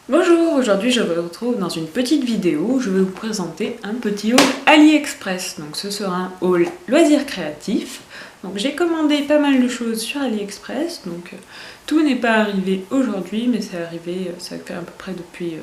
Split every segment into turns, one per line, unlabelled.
Bonjour, aujourd'hui je vous retrouve dans une petite vidéo où je vais vous présenter un petit haul AliExpress. Donc ce sera un haul loisirs créatifs. Donc j'ai commandé pas mal de choses sur AliExpress, donc tout n'est pas arrivé aujourd'hui, mais c'est arrivé, ça fait à peu près depuis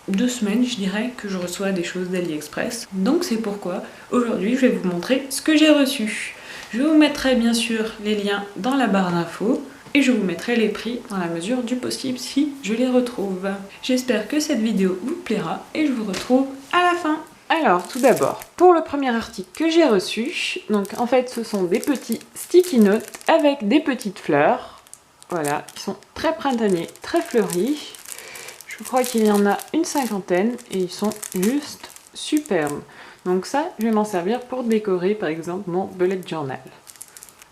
2 semaines je dirais que je reçois des choses d'AliExpress. Donc c'est pourquoi aujourd'hui je vais vous montrer ce que j'ai reçu. Je vous mettrai bien sûr les liens dans la barre d'infos. Et je vous mettrai les prix dans la mesure du possible si je les retrouve. J'espère que cette vidéo vous plaira et je vous retrouve à la fin. Alors tout d'abord, pour le premier article que j'ai reçu, donc en fait ce sont des petits sticky notes avec des petites fleurs. Voilà, ils sont très printaniers, très fleuris. Je crois qu'il y en a une cinquantaine et ils sont juste superbes. Donc ça, je vais m'en servir pour décorer par exemple mon bullet journal.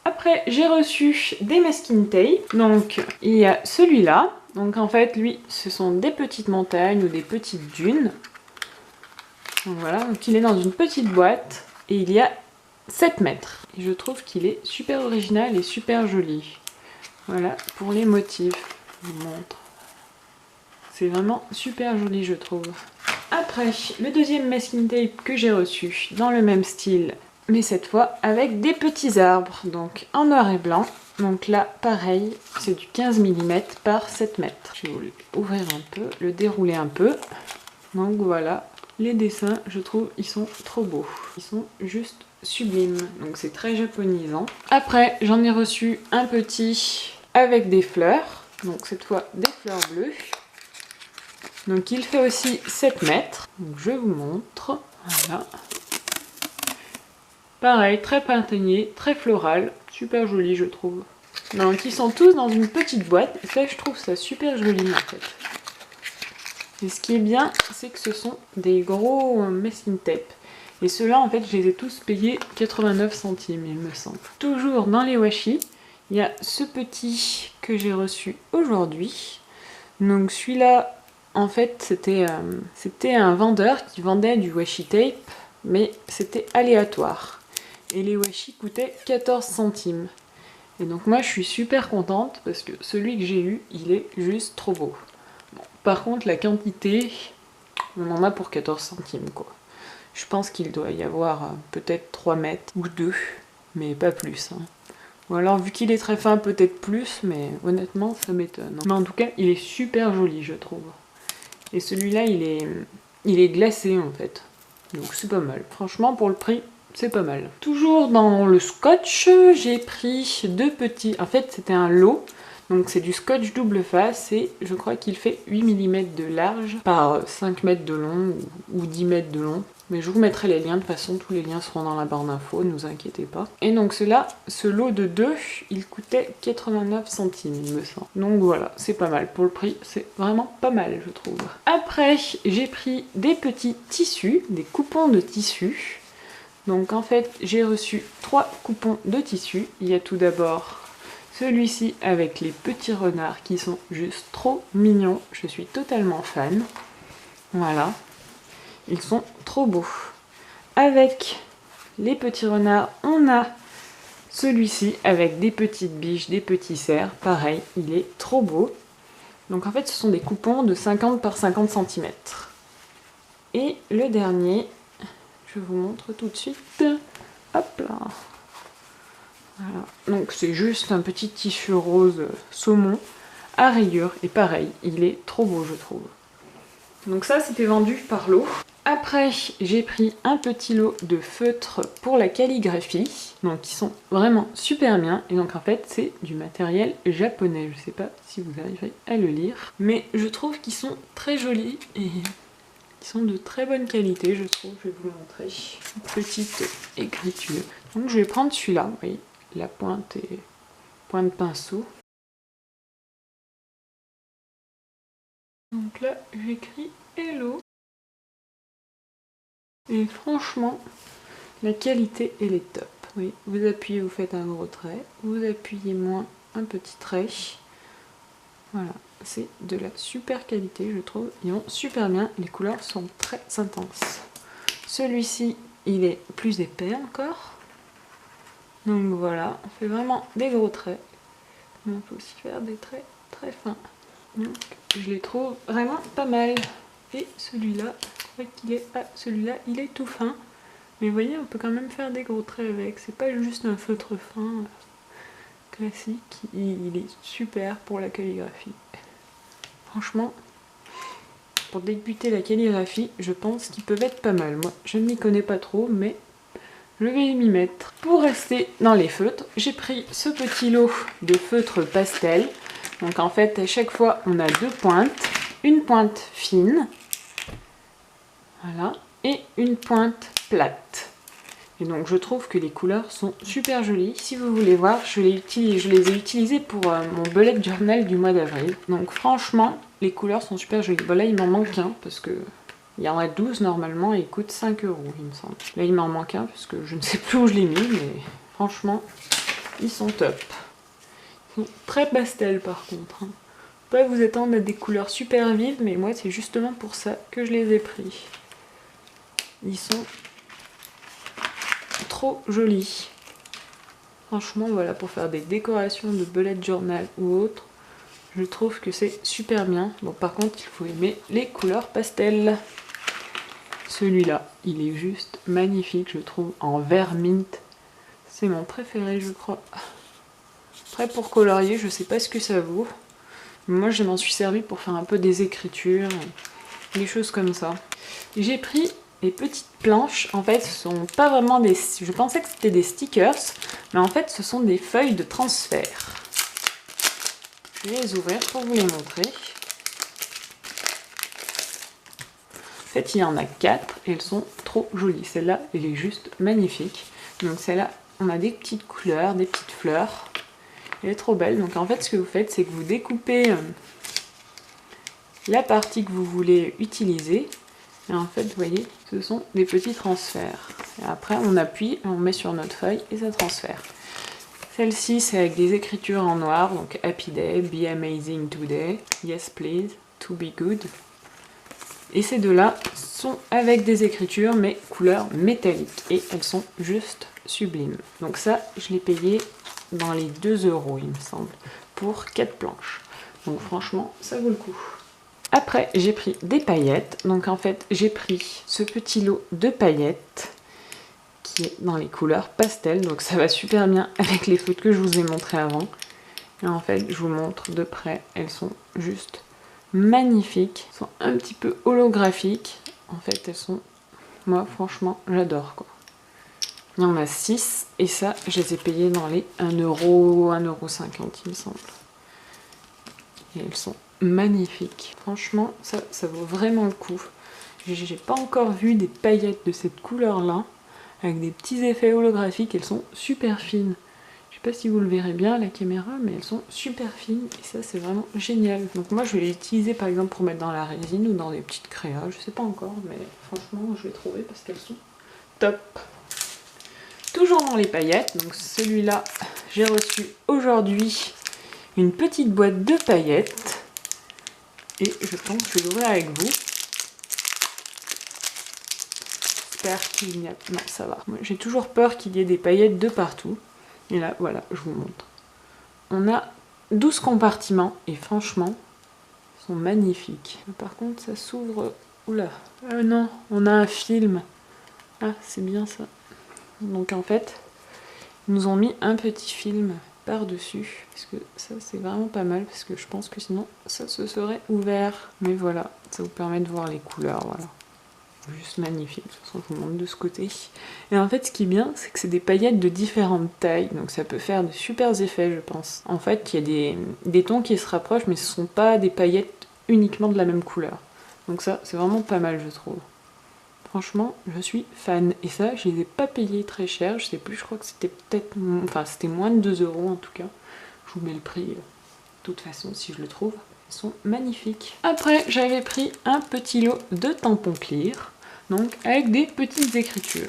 Après, j'ai reçu des masking tape. Donc, il y a celui-là. Donc, en fait, lui, ce sont des petites montagnes ou des petites dunes. Donc, voilà. Donc, il est dans une petite boîte. Et il y a 7 mètres. Et je trouve qu'il est super original et super joli. Voilà, pour les motifs. Je vous montre. C'est vraiment super joli, je trouve. Après, le deuxième masking tape que j'ai reçu dans le même style, mais cette fois avec des petits arbres, donc en noir et blanc. Donc là, pareil, c'est du 15 mm par 7 mètres. Je vais vous l'ouvrir un peu, le dérouler un peu. Donc voilà, les dessins, je trouve, ils sont trop beaux. Ils sont juste sublimes, donc c'est très japonisant. Après, j'en ai reçu un petit avec des fleurs, donc cette fois des fleurs bleues. Donc il fait aussi 7 mètres. Donc je vous montre. Voilà. Pareil, très printanier, très floral. Super joli, je trouve. Donc ils sont tous dans une petite boîte. Et ça, je trouve ça super joli en fait. Et ce qui est bien, c'est que ce sont des gros masking tape. Et ceux-là, en fait, je les ai tous payés 89 centimes, il me semble. Toujours dans les washi, il y a ce petit que j'ai reçu aujourd'hui. Donc celui-là, en fait, c'était un vendeur qui vendait du washi tape, mais c'était aléatoire. Et les washi coûtaient 14 centimes. Et donc moi, je suis super contente parce que celui que j'ai eu, il est juste trop beau. Bon, par contre, la quantité, on en a pour 14 centimes, quoi. Je pense qu'il doit y avoir peut-être 3 mètres ou 2, mais pas plus. Hein. Ou alors, vu qu'il est très fin, peut-être plus, mais honnêtement, ça m'étonne. Mais en tout cas, il est super joli, je trouve. Et celui-là, il est glacé, en fait. Donc c'est pas mal. Franchement, pour le prix, c'est pas mal. Toujours dans le scotch, j'ai pris 2 petits... En fait, c'était un lot. Donc c'est du scotch double face et je crois qu'il fait 8 mm de large par 5 mètres de long ou 10 mètres de long. Mais je vous mettrai les liens, de toute façon tous les liens seront dans la barre d'infos, ne vous inquiétez pas. Et donc ce lot de 2, il coûtait 89 centimes il me semble. Donc voilà, c'est pas mal, pour le prix c'est vraiment pas mal je trouve. Après j'ai pris des petits tissus, des coupons de tissus. Donc en fait j'ai reçu 3 coupons de tissus. Il y a tout d'abord celui-ci avec les petits renards qui sont juste trop mignons, je suis totalement fan. Voilà. Ils sont trop beaux. Avec les petits renards, on a celui-ci avec des petites biches, des petits cerfs. Pareil, il est trop beau. Donc en fait, ce sont des coupons de 50 par 50 cm. Et le dernier, je vous montre tout de suite. Hop là. Voilà. Donc c'est juste un petit tissu rose saumon à rayures. Et pareil, il est trop beau, je trouve. Donc ça, c'était vendu par lot. Après, j'ai pris un petit lot de feutres pour la calligraphie, donc qui sont vraiment super bien. Et donc en fait, c'est du matériel japonais. Je sais pas si vous arriverez à le lire, mais je trouve qu'ils sont très jolis et ils sont de très bonne qualité, je trouve. Je vais vous montrer. Une petite écriture. Donc je vais prendre celui-là, vous voyez, la pointe et pointe pinceau. Donc là, j'écris Hello. Et franchement, la qualité, elle est top. Oui, vous appuyez, vous faites un gros trait. Vous appuyez moins, un petit trait. Voilà, c'est de la super qualité, je trouve. Ils vont super bien. Les couleurs sont très intenses. Celui-ci, il est plus épais encore. Donc voilà, on fait vraiment des gros traits. Mais on peut aussi faire des traits très fins. Donc je les trouve vraiment pas mal. Et celui-là, celui-là, il est tout fin. Mais vous voyez, on peut quand même faire des gros traits avec. C'est pas juste un feutre fin classique. Il est super pour la calligraphie. Franchement, pour débuter la calligraphie, je pense qu'ils peuvent être pas mal. Moi, je ne m'y connais pas trop, mais je vais m'y mettre. Pour rester dans les feutres, j'ai pris ce petit lot de feutres pastel. Donc en fait, à chaque fois, on a deux pointes. Une pointe fine, voilà, et une pointe plate. Et donc je trouve que les couleurs sont super jolies. Si vous voulez voir, je les ai utilisées pour mon bullet journal du mois d'avril. Donc franchement, les couleurs sont super jolies. Bon là, il m'en manque un parce que il y en a 12 normalement et il coûte 5 €, il me semble. Là, il m'en manque un parce que je ne sais plus où je l'ai mis, mais franchement, ils sont top. Ils sont très pastel par contre. Pas vous attendre à des couleurs super vives, mais moi, c'est justement pour ça que je les ai pris. Ils sont trop jolis. Franchement, voilà, pour faire des décorations de bullet journal ou autre, je trouve que c'est super bien. Bon, par contre, il faut aimer les couleurs pastel. Celui-là, il est juste magnifique, je trouve, en vert mint. C'est mon préféré, je crois. Après, pour colorier, je sais pas ce que ça vaut. Moi, je m'en suis servi pour faire un peu des écritures, des choses comme ça. J'ai pris les petites planches. En fait, ce sont pas vraiment des... Je pensais que c'était des stickers, mais en fait, ce sont des feuilles de transfert. Je vais les ouvrir pour vous les montrer. En fait, il y en a 4 et elles sont trop jolies. Celle-là, elle est juste magnifique. Donc celle-là, on a des petites couleurs, des petites fleurs. Elle est trop belle. Donc en fait, ce que vous faites, c'est que vous découpez la partie que vous voulez utiliser. Et en fait, vous voyez, ce sont des petits transferts. Et après, on appuie, on met sur notre feuille et ça transfère. Celle-ci, c'est avec des écritures en noir. Donc Happy Day, Be Amazing Today, Yes Please, To Be Good. Et ces deux-là sont avec des écritures, mais couleur métallique. Et elles sont juste sublimes. Donc ça, je l'ai payé dans les 2 €, il me semble, pour 4 planches. Donc franchement, ça vaut le coup. Après, j'ai pris des paillettes. Donc en fait, j'ai pris ce petit lot de paillettes qui est dans les couleurs pastel. Donc ça va super bien avec les feutres que je vous ai montrés avant. Et en fait, je vous montre de près. Elles sont juste magnifiques. Elles sont un petit peu holographiques. En fait, elles sont... Moi, franchement, j'adore, quoi. Il y en a 6. Et ça, je les ai payées dans les 1 €, 1,50 €, il me semble. Et elles sont magnifiques. Franchement, ça vaut vraiment le coup. J'ai pas encore vu des paillettes de cette couleur-là, avec des petits effets holographiques. Elles sont super fines. Je sais pas si vous le verrez bien à la caméra, mais elles sont super fines et ça c'est vraiment génial. Donc moi je vais les utiliser par exemple pour mettre dans la résine ou dans des petites créas, je sais pas encore, mais franchement je vais trouver parce qu'elles sont top. Toujours dans les paillettes, donc celui-là j'ai reçu aujourd'hui une petite boîte de paillettes et je pense que je vais l'ouvrir avec vous. J'espère qu'il n'y a... Non, ça va. J'ai toujours peur qu'il y ait des paillettes de partout. Et là, voilà, je vous montre. On a 12 compartiments et franchement, ils sont magnifiques. Par contre, ça s'ouvre... Oula, non, on a un film. Ah, c'est bien ça. Donc en fait, ils nous ont mis un petit film par-dessus. Parce que ça, c'est vraiment pas mal. Parce que je pense que sinon, ça se serait ouvert. Mais voilà, ça vous permet de voir les couleurs, voilà. Juste magnifique, de toute façon je vous montre de ce côté. Et en fait ce qui est bien, c'est que c'est des paillettes de différentes tailles, donc ça peut faire de super effets je pense. En fait il y a des tons qui se rapprochent, mais ce ne sont pas des paillettes uniquement de la même couleur. Donc ça c'est vraiment pas mal je trouve. Franchement je suis fan. Et ça je les ai pas payés très cher, je sais plus, je crois que c'était peut-être... Enfin c'était moins de 2 € en tout cas. Je vous mets le prix de toute façon si je le trouve. Sont magnifiques. Après, j'avais pris un petit lot de tampons clear, donc avec des petites écritures.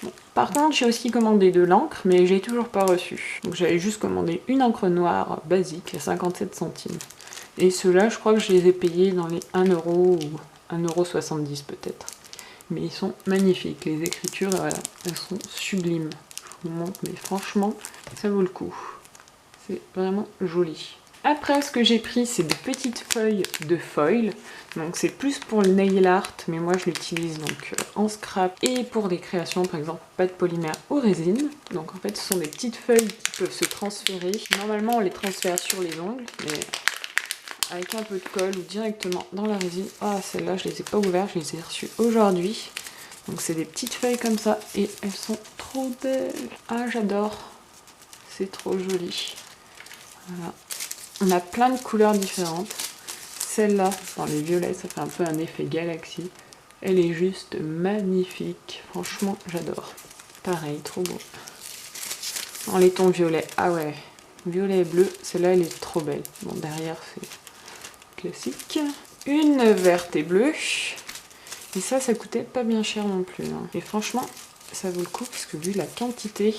Bon, par contre, j'ai aussi commandé de l'encre, mais j'ai toujours pas reçu. Donc j'avais juste commandé une encre noire basique à 57 centimes. Et ceux-là, je crois que je les ai payés dans les 1 € ou 1,70 € peut-être. Mais ils sont magnifiques. Les écritures, voilà, elles sont sublimes. Je vous montre, mais franchement, ça vaut le coup. C'est vraiment joli. Après, ce que j'ai pris, c'est des petites feuilles de foil. Donc c'est plus pour le nail art, mais moi je l'utilise donc en scrap et pour des créations, par exemple pâte polymère ou résine. Donc en fait, ce sont des petites feuilles qui peuvent se transférer. Normalement, on les transfère sur les ongles, mais avec un peu de colle ou directement dans la résine. Ah, celles-là, je les ai pas ouvertes, je les ai reçues aujourd'hui. Donc c'est des petites feuilles comme ça et elles sont trop belles. Ah, j'adore. C'est trop joli. Voilà. On a plein de couleurs différentes. Celle-là, dans les violets, ça fait un peu un effet galaxie. Elle est juste magnifique. Franchement, j'adore. Pareil, trop beau. En laiton violet, ah ouais. Violet et bleu, celle-là, elle est trop belle. Bon, derrière, c'est classique. Une verte et bleue. Et ça coûtait pas bien cher non plus. Hein. Et franchement, ça vaut le coup, parce que vu la quantité,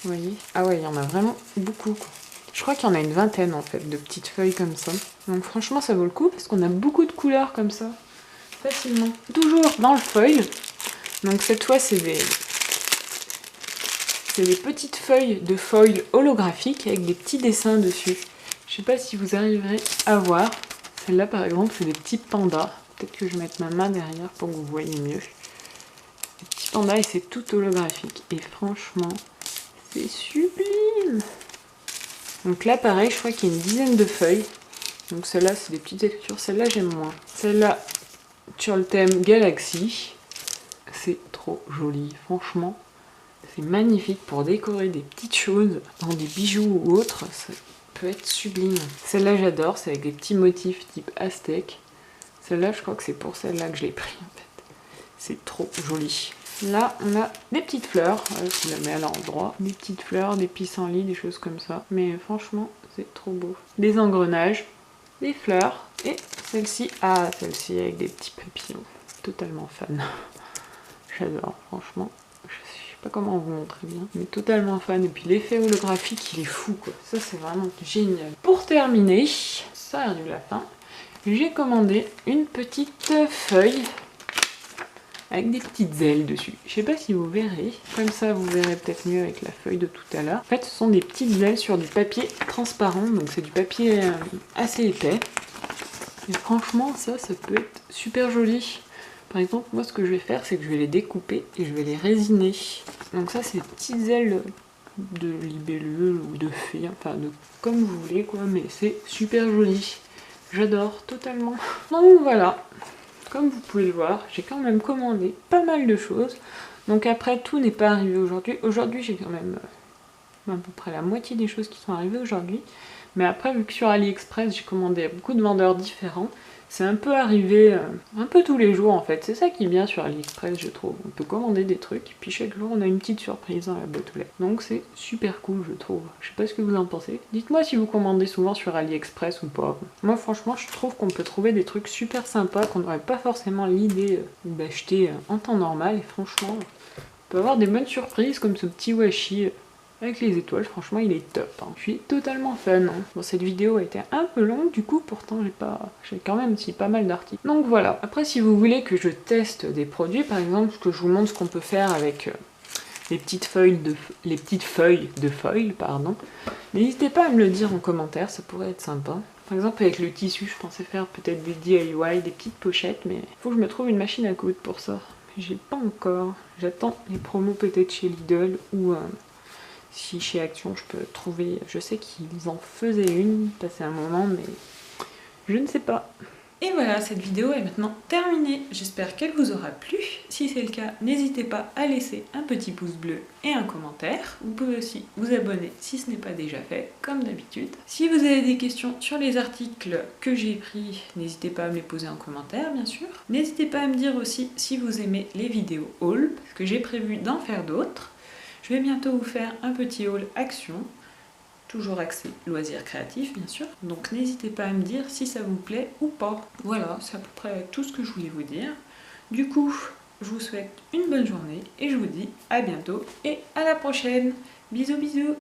vous voyez. Ah ouais, il y en a vraiment beaucoup, quoi. Je crois qu'il y en a une vingtaine en fait de petites feuilles comme ça. Donc franchement ça vaut le coup parce qu'on a beaucoup de couleurs comme ça. Facilement. Toujours dans le foil. Donc cette fois c'est des petites feuilles de foil holographique avec des petits dessins dessus. Je sais pas si vous arriverez à voir. Celle-là par exemple c'est des petits pandas. Peut-être que je vais mettre ma main derrière pour que vous voyez mieux. Des petits pandas et c'est tout holographique. Et franchement c'est sublime. Donc là, pareil, je crois qu'il y a une dizaine de feuilles. Donc celle-là, c'est des petites textures. Celle-là, j'aime moins. Celle-là, sur le thème Galaxy, c'est trop joli. Franchement, c'est magnifique pour décorer des petites choses dans des bijoux ou autres. Ça peut être sublime. Celle-là, j'adore. C'est avec des petits motifs type aztèque. Celle-là, je crois que c'est pour celle-là que je l'ai pris, en fait. C'est trop joli. Là, on a des petites fleurs, je la mets à l'endroit, des petites fleurs, des pissenlits, des choses comme ça. Mais franchement, c'est trop beau. Des engrenages, des fleurs, et celle-ci, ah, celle-ci avec des petits papillons. Totalement fan. J'adore, franchement. Je sais pas comment vous montrer bien, mais totalement fan. Et puis l'effet holographique, il est fou, quoi. Ça, c'est vraiment génial. Pour terminer, ça arrive la fin, j'ai commandé une petite feuille avec des petites ailes dessus. Je sais pas si vous verrez, comme ça vous verrez peut-être mieux avec la feuille de tout à l'heure. En fait, ce sont des petites ailes sur du papier transparent, donc c'est du papier assez épais. Et franchement, ça peut être super joli. Par exemple, moi ce que je vais faire, c'est que je vais les découper et je vais les résiner. Donc ça, c'est des petites ailes de libellule ou de fée, enfin de comme vous voulez quoi, mais c'est super joli. J'adore totalement. Donc voilà. Comme vous pouvez le voir, j'ai quand même commandé pas mal de choses. Donc après, tout n'est pas arrivé aujourd'hui. Aujourd'hui, j'ai quand même à peu près la moitié des choses qui sont arrivées aujourd'hui. Mais après, vu que sur AliExpress, j'ai commandé à beaucoup de vendeurs différents, c'est un peu arrivé un peu tous les jours en fait. C'est ça qui est bien sur AliExpress, je trouve. On peut commander des trucs, et puis chaque jour, on a une petite surprise dans la boîte aux lettres. Donc c'est super cool, je trouve. Je sais pas ce que vous en pensez. Dites-moi si vous commandez souvent sur AliExpress ou pas. Moi, franchement, je trouve qu'on peut trouver des trucs super sympas qu'on n'aurait pas forcément l'idée d'acheter en temps normal. Et franchement, on peut avoir des bonnes surprises comme ce petit washi avec les étoiles. Franchement, il est top. Hein. Je suis totalement fan. Hein. Bon, cette vidéo a été un peu longue, du coup, pourtant, j'ai quand même pas mal d'articles. Donc voilà. Après, si vous voulez que je teste des produits, par exemple, que je vous montre ce qu'on peut faire avec les petites feuilles de foil, pardon, n'hésitez pas à me le dire en commentaire, ça pourrait être sympa. Par exemple, avec le tissu, je pensais faire peut-être des DIY, des petites pochettes, mais il faut que je me trouve une machine à coudre pour ça. J'ai pas encore. J'attends les promos peut-être chez Lidl ou si chez Action je peux trouver. Je sais qu'ils en faisaient une, passé un moment, mais je ne sais pas. Et voilà, cette vidéo est maintenant terminée. J'espère qu'elle vous aura plu. Si c'est le cas, n'hésitez pas à laisser un petit pouce bleu et un commentaire. Vous pouvez aussi vous abonner si ce n'est pas déjà fait, comme d'habitude. Si vous avez des questions sur les articles que j'ai pris, n'hésitez pas à me les poser en commentaire, bien sûr. N'hésitez pas à me dire aussi si vous aimez les vidéos haul, parce que j'ai prévu d'en faire d'autres. Je vais bientôt vous faire un petit haul action. Toujours axé loisirs créatifs, bien sûr. Donc n'hésitez pas à me dire si ça vous plaît ou pas. Voilà, c'est à peu près tout ce que je voulais vous dire. Du coup, je vous souhaite une bonne journée et je vous dis à bientôt et à la prochaine. Bisous bisous.